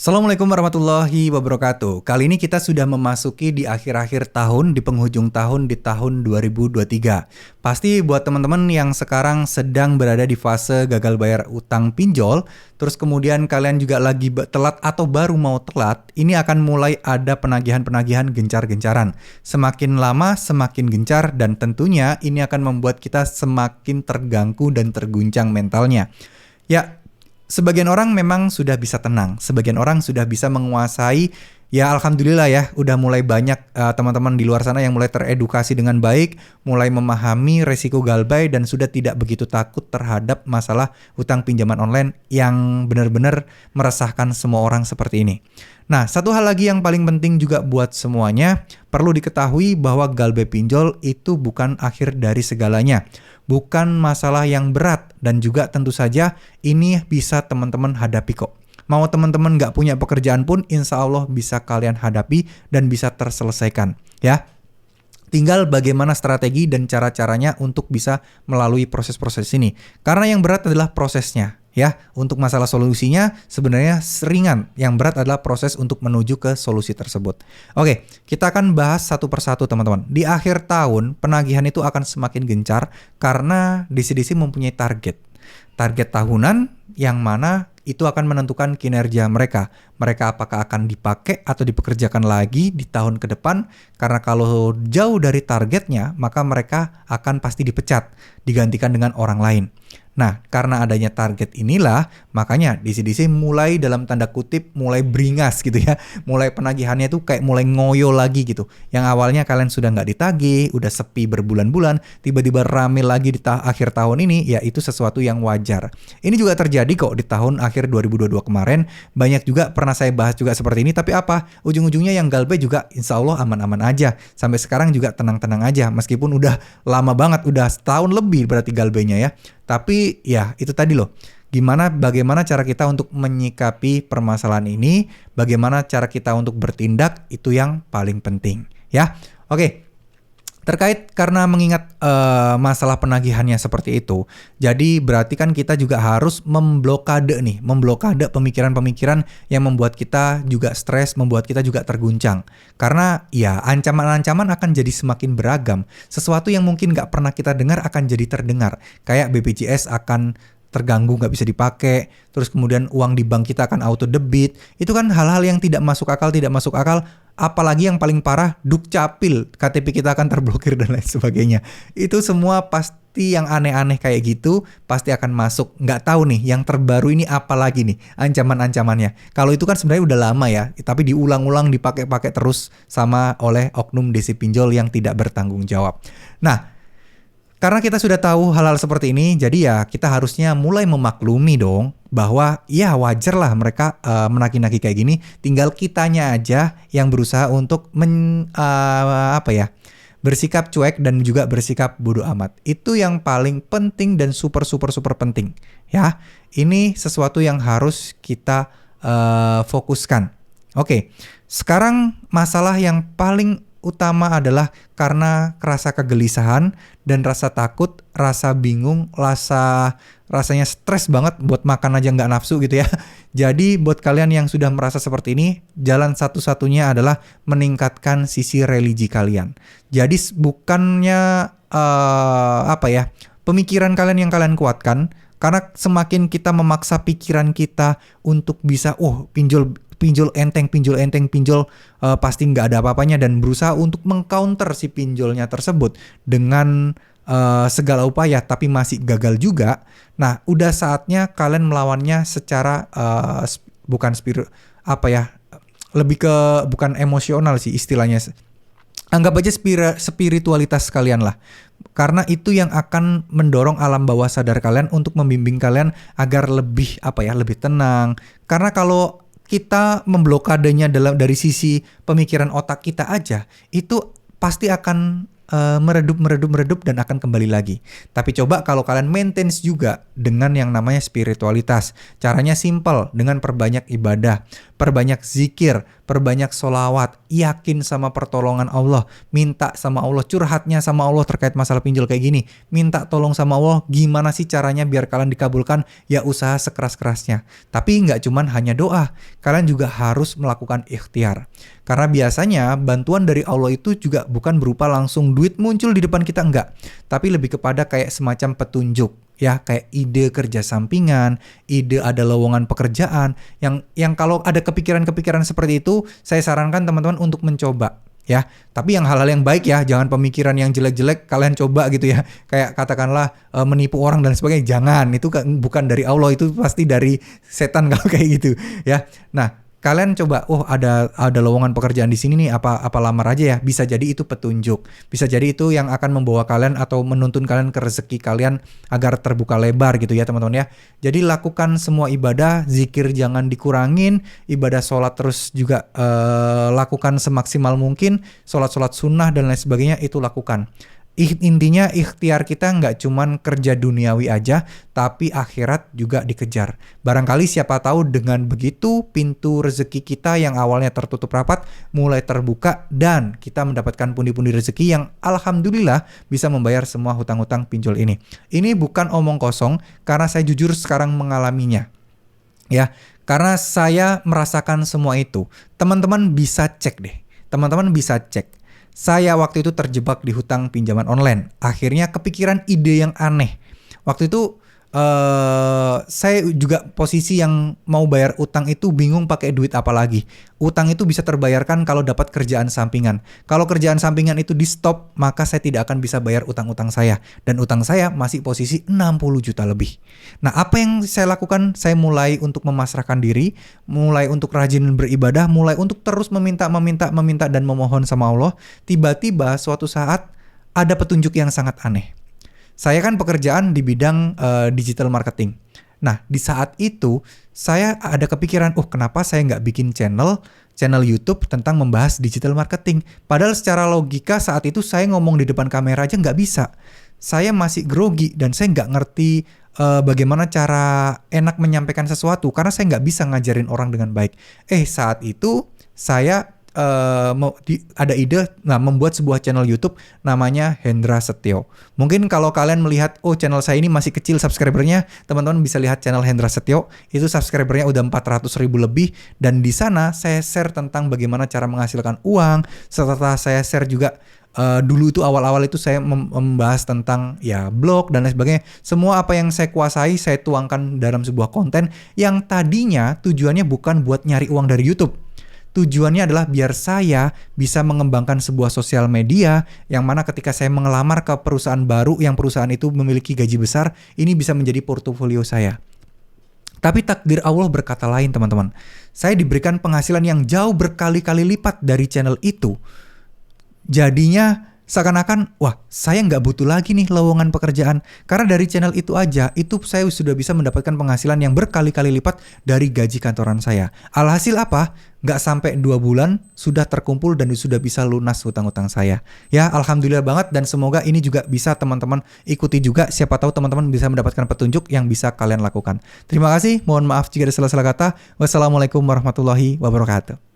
Assalamualaikum warahmatullahi wabarakatuh. Kali ini kita sudah memasuki di akhir-akhir tahun, di penghujung tahun di tahun 2023. Pasti buat teman-teman yang sekarang sedang berada di fase gagal bayar utang pinjol, terus kemudian kalian juga lagi telat atau baru mau telat, ini akan mulai ada penagihan-penagihan gencar-gencaran. Semakin lama semakin gencar dan tentunya ini akan membuat kita semakin terganggu dan terguncang mentalnya. Ya, sebagian orang memang sudah bisa tenang, sebagian orang sudah bisa menguasai, ya alhamdulillah ya, udah mulai banyak teman-teman di luar sana yang mulai teredukasi dengan baik, mulai memahami resiko galbay dan sudah tidak begitu takut terhadap masalah utang pinjaman online yang benar-benar meresahkan semua orang seperti ini. Nah, satu hal lagi yang paling penting juga buat semuanya, perlu diketahui bahwa galbay pinjol itu bukan akhir dari segalanya. Bukan masalah yang berat dan juga tentu saja ini bisa teman-teman hadapi kok. Mau teman-teman nggak punya pekerjaan pun insya Allah bisa kalian hadapi dan bisa terselesaikan ya. Tinggal bagaimana strategi dan cara-caranya untuk bisa melalui proses-proses ini. Karena yang berat adalah prosesnya ya. Untuk masalah solusinya sebenarnya ringan. Yang berat adalah proses untuk menuju ke solusi tersebut. Oke, kita akan bahas satu persatu teman-teman. Di akhir tahun penagihan itu akan semakin gencar karena DC-DC mempunyai target. Target tahunan yang mana itu akan menentukan kinerja mereka. Mereka apakah akan dipakai atau dipekerjakan lagi di tahun ke depan. Karena kalau jauh dari targetnya, maka mereka akan pasti dipecat, digantikan dengan orang lain. Nah, karena adanya target inilah, makanya DC-DC mulai dalam tanda kutip mulai beringas gitu ya. Mulai penagihannya tuh kayak mulai ngoyo lagi gitu. Yang awalnya kalian sudah nggak ditagih, udah sepi berbulan-bulan, tiba-tiba rame lagi di akhir tahun ini, ya itu sesuatu yang wajar. Ini juga terjadi kok di tahun akhir 2022 kemarin. Banyak juga pernah saya bahas juga seperti ini, tapi apa? Ujung-ujungnya yang galbay juga insya Allah aman-aman aja. Sampai sekarang juga tenang-tenang aja, meskipun udah lama banget, udah setahun lebih berarti galbaynya ya. Tapi ya itu tadi loh, bagaimana cara kita untuk menyikapi permasalahan ini, bagaimana cara kita untuk bertindak, itu yang paling penting ya. Oke, terkait karena mengingat masalah penagihannya seperti itu, jadi berarti kan kita juga harus memblokade pemikiran-pemikiran yang membuat kita juga stres, membuat kita juga terguncang. Karena ya ancaman-ancaman akan jadi semakin beragam. Sesuatu yang mungkin nggak pernah kita dengar akan jadi terdengar. Kayak BPJS akan terganggu, nggak bisa dipakai, terus kemudian uang di bank kita akan auto debit. Itu kan hal-hal yang tidak masuk akal. Apalagi yang paling parah, dukcapil, KTP kita akan terblokir dan lain sebagainya. Itu semua pasti yang aneh-aneh kayak gitu pasti akan masuk. Nggak tahu nih yang terbaru ini apa lagi nih ancaman-ancamannya. Kalau itu kan sebenarnya udah lama ya, tapi diulang-ulang dipakai-pakai terus sama oleh oknum DC pinjol yang tidak bertanggung jawab. Nah, karena kita sudah tahu hal-hal seperti ini, jadi ya kita harusnya mulai memaklumi dong bahwa ya wajar lah mereka menagi-nagi kayak gini. Tinggal kitanya aja yang berusaha untuk bersikap cuek dan juga bersikap bodo amat. Itu yang paling penting dan super penting ya. Ini sesuatu yang harus kita fokuskan. Oke, sekarang masalah yang paling utama adalah karena rasa kegelisahan dan rasa takut, rasa bingung, rasanya stres banget buat makan aja nggak nafsu gitu ya. Jadi buat kalian yang sudah merasa seperti ini, jalan satu-satunya adalah meningkatkan sisi religi kalian. Jadi bukannya pemikiran kalian yang kalian kuatkan, karena semakin kita memaksa pikiran kita untuk bisa pinjol enteng, pasti nggak ada apa-apanya, dan berusaha untuk mengcounter si pinjolnya tersebut dengan segala upaya tapi masih gagal juga. Nah, udah saatnya kalian melawannya secara bukan emosional sih istilahnya. Anggap aja spiritualitas kalian lah. Karena itu yang akan mendorong alam bawah sadar kalian untuk membimbing kalian agar lebih tenang. Karena kalau kita memblokadenya dari sisi pemikiran otak kita aja, itu pasti akan meredup dan akan kembali lagi. Tapi coba kalau kalian maintain juga dengan yang namanya spiritualitas. Caranya simple, dengan perbanyak ibadah, perbanyak zikir, perbanyak solawat, yakin sama pertolongan Allah, minta sama Allah, curhatnya sama Allah terkait masalah pinjol kayak gini, minta tolong sama Allah, gimana sih caranya biar kalian dikabulkan, ya usaha sekeras-kerasnya. Tapi nggak cuman hanya doa, kalian juga harus melakukan ikhtiar. Karena biasanya bantuan dari Allah itu juga bukan berupa langsung duit muncul di depan kita, enggak. Tapi lebih kepada kayak semacam petunjuk. Ya, kayak ide kerja sampingan, ide ada lowongan pekerjaan, yang kalau ada kepikiran-kepikiran seperti itu, saya sarankan teman-teman untuk mencoba. Ya, tapi yang hal-hal yang baik ya, jangan pemikiran yang jelek-jelek kalian coba gitu ya. Kayak katakanlah menipu orang dan sebagainya, jangan. Itu bukan dari Allah, itu pasti dari setan kalau kayak gitu ya. Nah, kalian coba, ada lowongan pekerjaan di sini nih, apa lamar aja ya. Bisa jadi itu petunjuk. Bisa jadi itu yang akan membawa kalian atau menuntun kalian ke rezeki kalian agar terbuka lebar gitu ya teman-teman ya. Jadi lakukan semua ibadah, zikir jangan dikurangin, ibadah sholat terus juga lakukan semaksimal mungkin, sholat sunnah dan lain sebagainya itu lakukan. Intinya ikhtiar kita nggak cuman kerja duniawi aja, tapi akhirat juga dikejar. Barangkali siapa tahu dengan begitu pintu rezeki kita yang awalnya tertutup rapat mulai terbuka dan kita mendapatkan pundi-pundi rezeki yang alhamdulillah bisa membayar semua hutang-hutang pinjol ini. Ini bukan omong kosong karena saya jujur sekarang mengalaminya. Ya, karena saya merasakan semua itu. Teman-teman bisa cek deh. Teman-teman bisa cek. Saya waktu itu terjebak di hutang pinjaman online. Akhirnya kepikiran ide yang aneh. Waktu itu saya juga posisi yang mau bayar utang itu bingung pakai duit apa lagi. Utang itu bisa terbayarkan kalau dapat kerjaan sampingan. Kalau kerjaan sampingan itu di stop, maka saya tidak akan bisa bayar utang-utang saya. Dan utang saya masih posisi 60 juta lebih. Nah, apa yang saya lakukan? Saya mulai untuk memasrahkan diri, mulai untuk rajin beribadah, mulai untuk terus meminta dan memohon sama Allah. Tiba-tiba suatu saat ada petunjuk yang sangat aneh. Saya kan pekerjaan di bidang digital marketing. Nah, di saat itu saya ada kepikiran, kenapa saya nggak bikin channel YouTube tentang membahas digital marketing. Padahal secara logika saat itu saya ngomong di depan kamera aja nggak bisa. Saya masih grogi dan saya nggak ngerti bagaimana cara enak menyampaikan sesuatu karena saya nggak bisa ngajarin orang dengan baik. Saat itu saya ada ide membuat sebuah channel YouTube namanya Hendra Setio. Mungkin kalau kalian melihat channel saya ini masih kecil subscribernya, teman-teman bisa lihat channel Hendra Setio. Itu subscribernya udah 400.000 lebih dan di sana saya share tentang bagaimana cara menghasilkan uang. Setelah saya share juga dulu itu awal-awal itu saya membahas tentang ya blog dan lain sebagainya. Semua apa yang saya kuasai saya tuangkan dalam sebuah konten yang tadinya tujuannya bukan buat nyari uang dari YouTube. Tujuannya adalah biar saya bisa mengembangkan sebuah sosial media yang mana ketika saya mengelamar ke perusahaan baru yang perusahaan itu memiliki gaji besar, ini bisa menjadi portofolio saya. Tapi takdir Allah berkata lain teman-teman. Saya diberikan penghasilan yang jauh berkali-kali lipat dari channel itu. Jadinya seakan-akan, saya nggak butuh lagi nih lowongan pekerjaan. Karena dari channel itu aja, itu saya sudah bisa mendapatkan penghasilan yang berkali-kali lipat dari gaji kantoran saya. Alhasil apa? Nggak sampai 2 bulan, sudah terkumpul dan sudah bisa lunas hutang-hutang saya. Ya, alhamdulillah banget dan semoga ini juga bisa teman-teman ikuti juga. Siapa tahu teman-teman bisa mendapatkan petunjuk yang bisa kalian lakukan. Terima kasih, mohon maaf jika ada salah-salah kata. Wassalamualaikum warahmatullahi wabarakatuh.